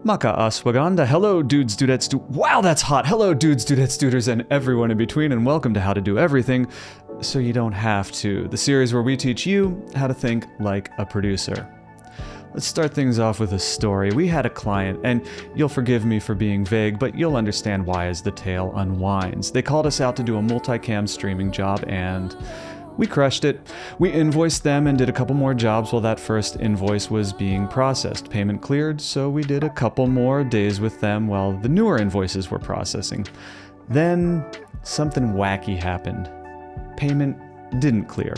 Maka aswaganda. Hello, dudes, dudettes, wow, that's hot. Hello, dudes, dudettes, duders, and everyone in between, and welcome to How to Do Everything So You Don't Have to, the series where we teach you how to think like a producer. Let's start things off with a story. We had a client, and you'll forgive me for being vague, but you'll understand why as the tale unwinds. They called us out to do a multicam streaming job, and we crushed it. We invoiced them and did a couple more jobs while that first invoice was being processed. Payment cleared, so we did a couple more days with them while the newer invoices were processing. Then something wacky happened. Payment didn't clear.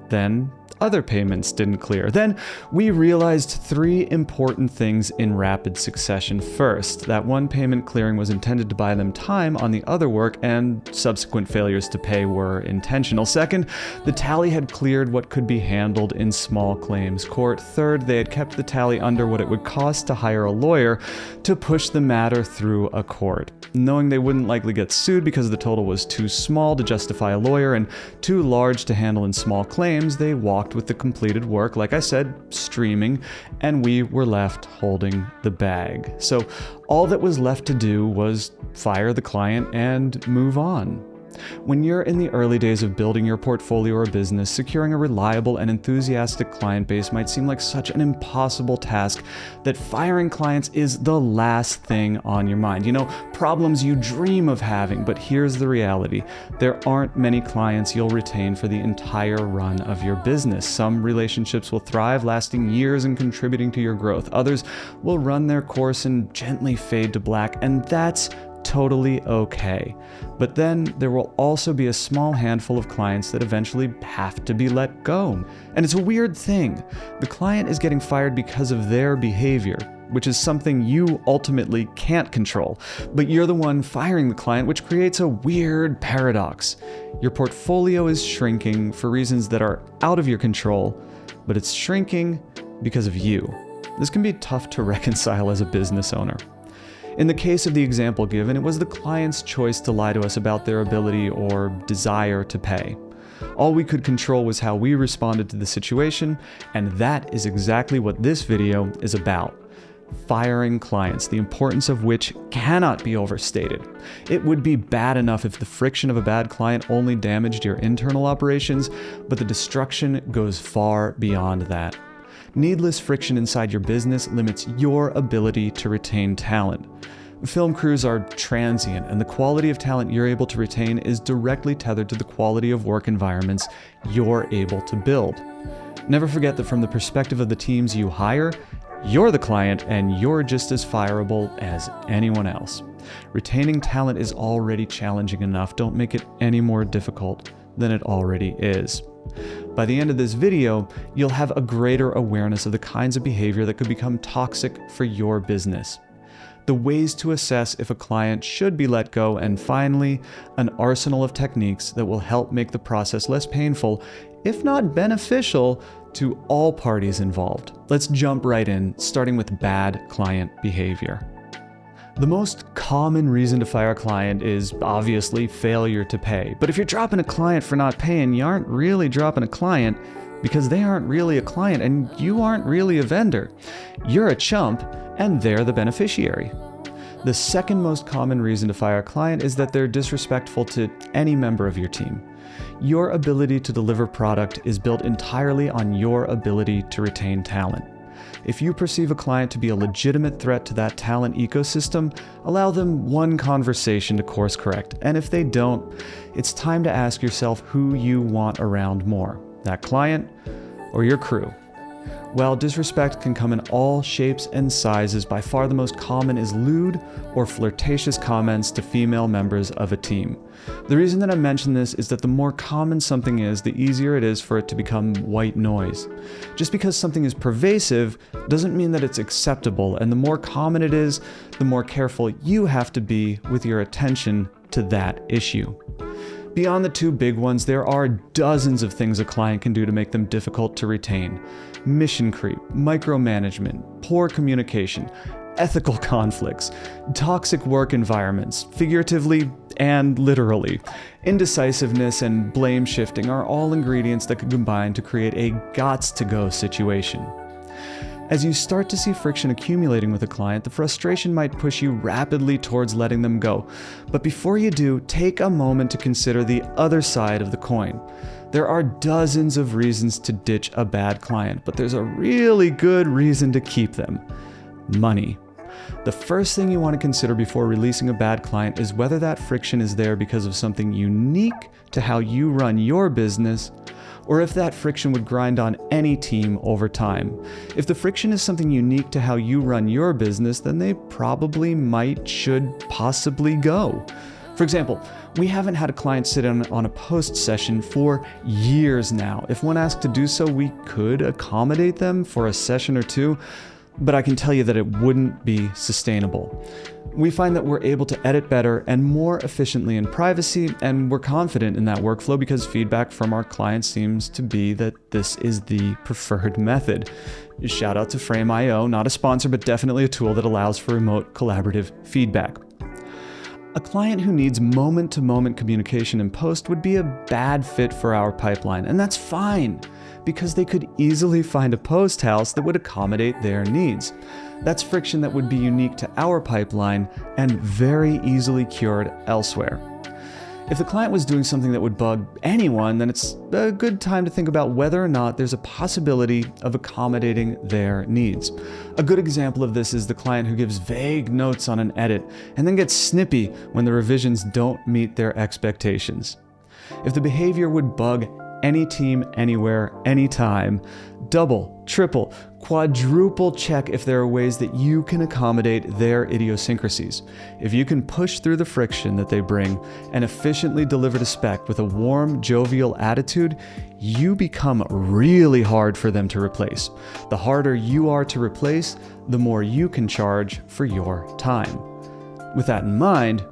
Then other payments didn't clear. Then we realized three important things in rapid succession. First, that one payment clearing was intended to buy them time on the other work, and subsequent failures to pay were intentional. Second, the tally had cleared what could be handled in small claims court. Third, they had kept the tally under what it would cost to hire a lawyer to push the matter through a court. Knowing they wouldn't likely get sued because the total was too small to justify a lawyer and too large to handle in small claims, they walked with the completed work, like I said, streaming, and we were left holding the bag. So all that was left to do was fire the client and move on. When you're in the early days of building your portfolio or business, securing a reliable and enthusiastic client base might seem like such an impossible task that firing clients is the last thing on your mind. You know, problems you dream of having, but here's the reality. There aren't many clients you'll retain for the entire run of your business. Some relationships will thrive, lasting years and contributing to your growth. Others will run their course and gently fade to black, and that's totally okay. But then there will also be a small handful of clients that eventually have to be let go. And it's a weird thing. The client is getting fired because of their behavior, which is something you ultimately can't control. But you're the one firing the client, which creates a weird paradox. Your portfolio is shrinking for reasons that are out of your control, but it's shrinking because of you. This can be tough to reconcile as a business owner. In the case of the example given, it was the client's choice to lie to us about their ability or desire to pay. All we could control was how we responded to the situation, and that is exactly what this video is about. Firing clients, the importance of which cannot be overstated. It would be bad enough if the friction of a bad client only damaged your internal operations, but the destruction goes far beyond that. Needless friction inside your business limits your ability to retain talent. Film crews are transient, and the quality of talent you're able to retain is directly tethered to the quality of work environments you're able to build. Never forget that from the perspective of the teams you hire, you're the client and you're just as fireable as anyone else. Retaining talent is already challenging enough. Don't make it any more difficult than it already is. By the end of this video, you'll have a greater awareness of the kinds of behavior that could become toxic for your business, the ways to assess if a client should be let go, and finally, an arsenal of techniques that will help make the process less painful, if not beneficial, to all parties involved. Let's jump right in, starting with bad client behavior. The most common reason to fire a client is obviously failure to pay. But if you're dropping a client for not paying, you aren't really dropping a client because they aren't really a client and you aren't really a vendor. You're a chump and they're the beneficiary. The second most common reason to fire a client is that they're disrespectful to any member of your team. Your ability to deliver product is built entirely on your ability to retain talent. If you perceive a client to be a legitimate threat to that talent ecosystem, allow them one conversation to course correct. And if they don't, it's time to ask yourself who you want around more, that client or your crew. While disrespect can come in all shapes and sizes, by far the most common is lewd or flirtatious comments to female members of a team. The reason that I mention this is that the more common something is, the easier it is for it to become white noise. Just because something is pervasive doesn't mean that it's acceptable, and the more common it is, the more careful you have to be with your attention to that issue. Beyond the two big ones, there are dozens of things a client can do to make them difficult to retain. Mission creep, micromanagement, poor communication, ethical conflicts, toxic work environments, figuratively and literally. Indecisiveness and blame shifting are all ingredients that could combine to create a gots-to-go situation. As you start to see friction accumulating with a client, the frustration might push you rapidly towards letting them go. But before you do, take a moment to consider the other side of the coin. There are dozens of reasons to ditch a bad client, but there's a really good reason to keep them: money. The first thing you want to consider before releasing a bad client is whether that friction is there because of something unique to how you run your business, or if that friction would grind on any team over time. If the friction is something unique to how you run your business, then they probably should possibly go. For example, we haven't had a client sit in on a post session for years now. If one asked to do so, we could accommodate them for a session or two, but I can tell you that it wouldn't be sustainable. We find that we're able to edit better and more efficiently in privacy, and we're confident in that workflow because feedback from our clients seems to be that this is the preferred method. Shout out to Frame.io, not a sponsor, but definitely a tool that allows for remote collaborative feedback. A client who needs moment-to-moment communication in post would be a bad fit for our pipeline, and that's fine, because they could easily find a post house that would accommodate their needs. That's friction that would be unique to our pipeline and very easily cured elsewhere. If the client was doing something that would bug anyone, then it's a good time to think about whether or not there's a possibility of accommodating their needs. A good example of this is the client who gives vague notes on an edit and then gets snippy when the revisions don't meet their expectations. If the behavior would bug any team, anywhere, anytime, double, triple, quadruple check if there are ways that you can accommodate their idiosyncrasies. If you can push through the friction that they bring and efficiently deliver to spec with a warm, jovial attitude, you become really hard for them to replace. The harder you are to replace, the more you can charge for your time. With that in mind,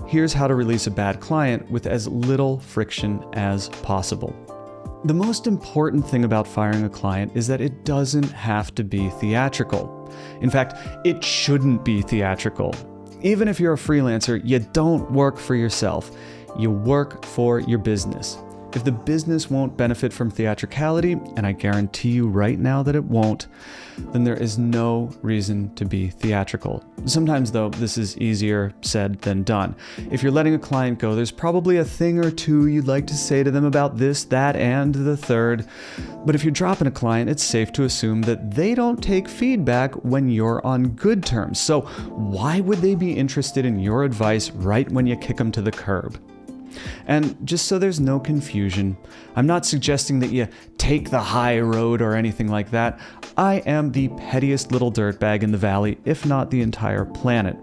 here's how to release a bad client with as little friction as possible. The most important thing about firing a client is that it doesn't have to be theatrical. In fact, it shouldn't be theatrical. Even if you're a freelancer, you don't work for yourself. You work for your business. If the business won't benefit from theatricality, and I guarantee you right now that it won't, then there is no reason to be theatrical. Sometimes, though, this is easier said than done. If you're letting a client go, there's probably a thing or two you'd like to say to them about this, that, and the third. But if you're dropping a client, it's safe to assume that they don't take feedback when you're on good terms. So why would they be interested in your advice right when you kick them to the curb? And just so there's no confusion, I'm not suggesting that you take the high road or anything like that. I am the pettiest little dirtbag in the valley, if not the entire planet.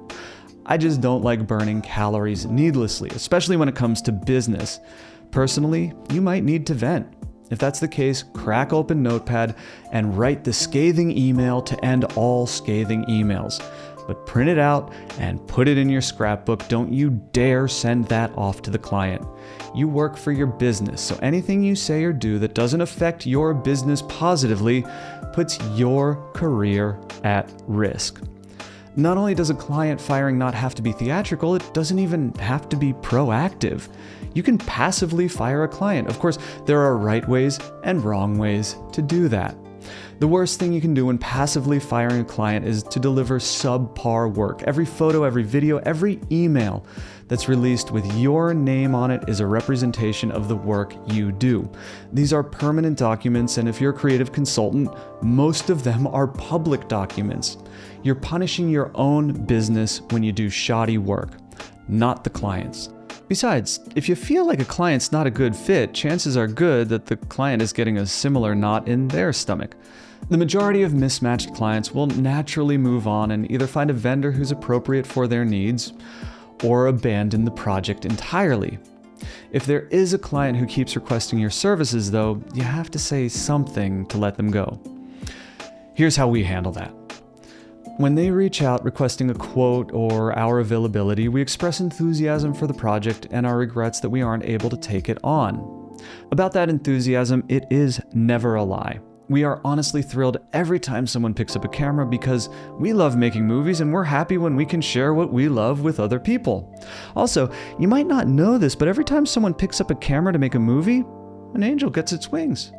I just don't like burning calories needlessly, especially when it comes to business. Personally, you might need to vent. If that's the case, crack open Notepad and write the scathing email to end all scathing emails. But print it out and put it in your scrapbook. Don't you dare send that off to the client. You work for your business, so anything you say or do that doesn't affect your business positively puts your career at risk. Not only does a client firing not have to be theatrical, it doesn't even have to be proactive. You can passively fire a client. Of course, there are right ways and wrong ways to do that. The worst thing you can do when passively firing a client is to deliver subpar work. Every photo, every video, every email that's released with your name on it is a representation of the work you do. These are permanent documents, and if you're a creative consultant, most of them are public documents. You're punishing your own business when you do shoddy work, not the client's. Besides, if you feel like a client's not a good fit, chances are good that the client is getting a similar knot in their stomach. The majority of mismatched clients will naturally move on and either find a vendor who's appropriate for their needs or abandon the project entirely. If there is a client who keeps requesting your services, though, you have to say something to let them go. Here's how we handle that. When they reach out requesting a quote or our availability, we express enthusiasm for the project and our regrets that we aren't able to take it on. About that enthusiasm, it is never a lie. We are honestly thrilled every time someone picks up a camera because we love making movies and we're happy when we can share what we love with other people. Also, you might not know this, but every time someone picks up a camera to make a movie, an angel gets its wings.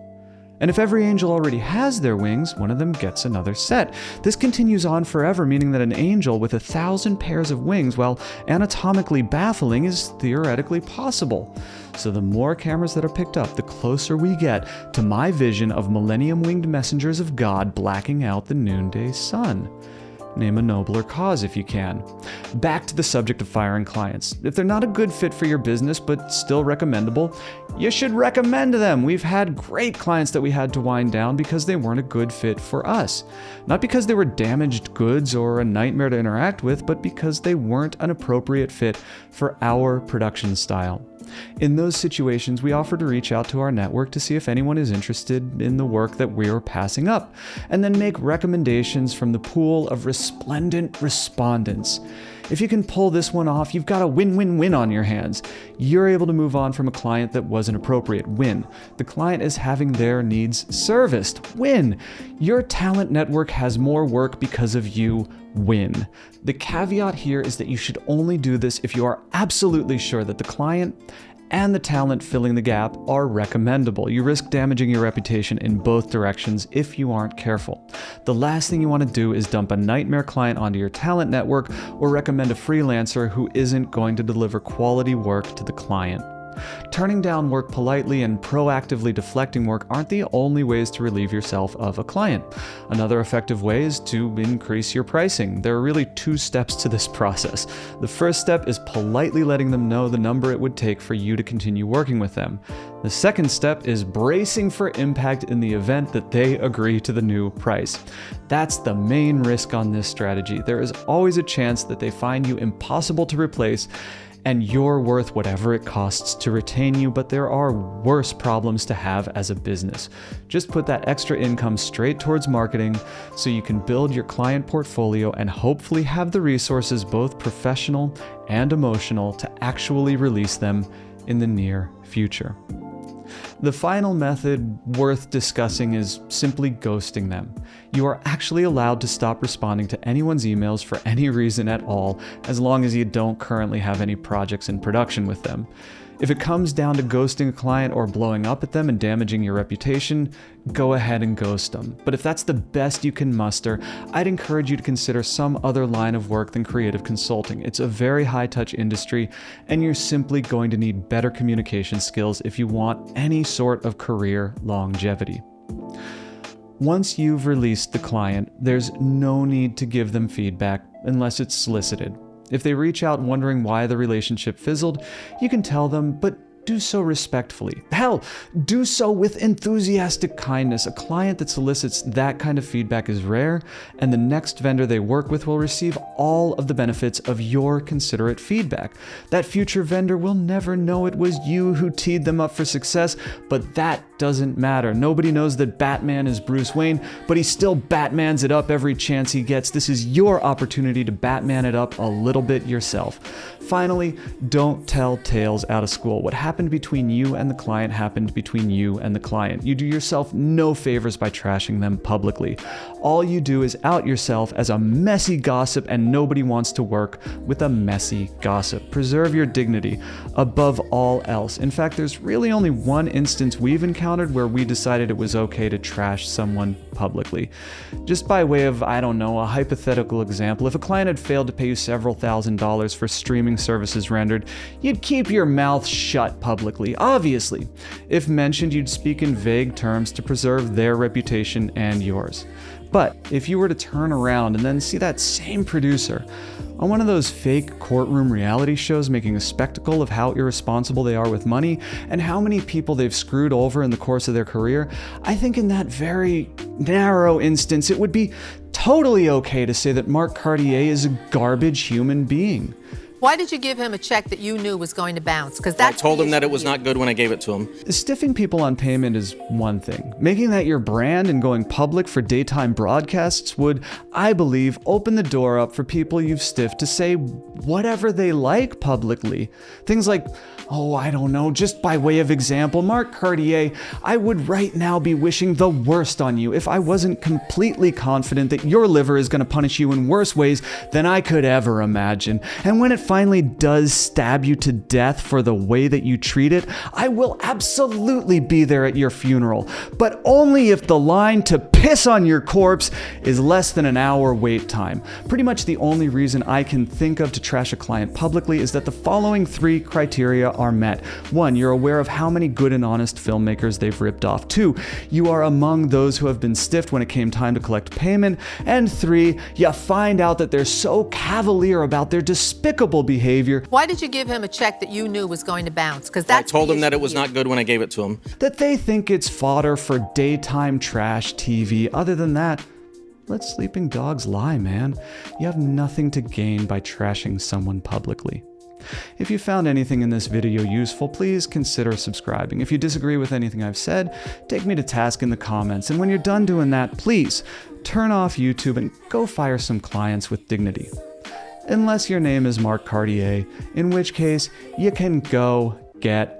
And if every angel already has their wings, one of them gets another set. This continues on forever, meaning that an angel with 1,000 pairs of wings, while anatomically baffling, is theoretically possible. So the more cameras that are picked up, the closer we get to my vision of millennium-winged messengers of God blacking out the noonday sun. Name a nobler cause if you can. Back to the subject of firing clients. If they're not a good fit for your business but still recommendable, you should recommend them. We've had great clients that we had to wind down because they weren't a good fit for us. Not because they were damaged goods or a nightmare to interact with, but because they weren't an appropriate fit for our production style. In those situations, we offer to reach out to our network to see if anyone is interested in the work that we are passing up, and then make recommendations from the pool of resplendent respondents. If you can pull this one off, you've got a win-win-win on your hands. You're able to move on from a client that wasn't appropriate. Win. The client is having their needs serviced. Win. Your talent network has more work because of you. Win. The caveat here is that you should only do this if you are absolutely sure that the client and the talent filling the gap are recommendable. You risk damaging your reputation in both directions if you aren't careful. The last thing you want to do is dump a nightmare client onto your talent network or recommend a freelancer who isn't going to deliver quality work to the client. Turning down work politely and proactively deflecting work aren't the only ways to relieve yourself of a client. Another effective way is to increase your pricing. There are really 2 steps to this process. The first step is politely letting them know the number it would take for you to continue working with them. The second step is bracing for impact in the event that they agree to the new price. That's the main risk on this strategy. There is always a chance that they find you impossible to replace, and you're worth whatever it costs to retain you, but there are worse problems to have as a business. Just put that extra income straight towards marketing so you can build your client portfolio and hopefully have the resources, both professional and emotional, to actually release them in the near future. The final method worth discussing is simply ghosting them. You are actually allowed to stop responding to anyone's emails for any reason at all, as long as you don't currently have any projects in production with them. If it comes down to ghosting a client or blowing up at them and damaging your reputation, go ahead and ghost them. But if that's the best you can muster, I'd encourage you to consider some other line of work than creative consulting. It's a very high-touch industry, and you're simply going to need better communication skills if you want any sort of career longevity. Once you've released the client, there's no need to give them feedback unless it's solicited. If they reach out wondering why the relationship fizzled, you can tell them, but do so respectfully. Hell, do so with enthusiastic kindness. A client that solicits that kind of feedback is rare, and the next vendor they work with will receive all of the benefits of your considerate feedback. That future vendor will never know it was you who teed them up for success, but that doesn't matter. Nobody knows that Batman is Bruce Wayne, but he still Batmans it up every chance he gets. This is your opportunity to Batman it up a little bit yourself. Finally, don't tell tales out of school. What happened between you and the client happened between you and the client. You do yourself no favors by trashing them publicly. All you do is out yourself as a messy gossip, and nobody wants to work with a messy gossip. Preserve your dignity above all else. In fact, there's really only one instance we've encountered where we decided it was okay to trash someone publicly. Just by way of, I don't know, a hypothetical example, if a client had failed to pay you several $1,000s for streaming services rendered, you'd keep your mouth shut publicly, obviously. If mentioned, you'd speak in vague terms to preserve their reputation and yours. But if you were to turn around and then see that same producer on one of those fake courtroom reality shows making a spectacle of how irresponsible they are with money and how many people they've screwed over in the course of their career, I think in that very narrow instance, it would be totally okay to say that Mark Cartier is a garbage human being. Why did you give him a check that you knew was going to bounce? Because I told him that it was not good when I gave it to him. Stiffing people on payment is one thing. Making that your brand and going public for daytime broadcasts would, I believe, open the door up for people you've stiffed to say whatever they like publicly. Things like, oh, I don't know, just by way of example, Mark Cartier, I would right now be wishing the worst on you if I wasn't completely confident that your liver is going to punish you in worse ways than I could ever imagine. And when it finally does stab you to death for the way that you treat it, I will absolutely be there at your funeral, but only if the line to piss on your corpse is less than an hour wait time. Pretty much the only reason I can think of to trash a client publicly is that the following 3 criteria are met. 1, you're aware of how many good and honest filmmakers they've ripped off. 2, you are among those who have been stiffed when it came time to collect payment. And 3, you find out that they're so cavalier about their despicable behavior. Why did you give him a check that you knew was going to bounce? Because I that's told him that it was not good when I gave it to him. That they think it's fodder for daytime trash TV. Other than that, let sleeping dogs lie, man. You have nothing to gain by trashing someone publicly. If you found anything in this video useful, please consider subscribing. If you disagree with anything I've said, take me to task in the comments. And when you're done doing that, please turn off YouTube and go fire some clients with dignity. Unless your name is Mark Cartier, in which case you can go get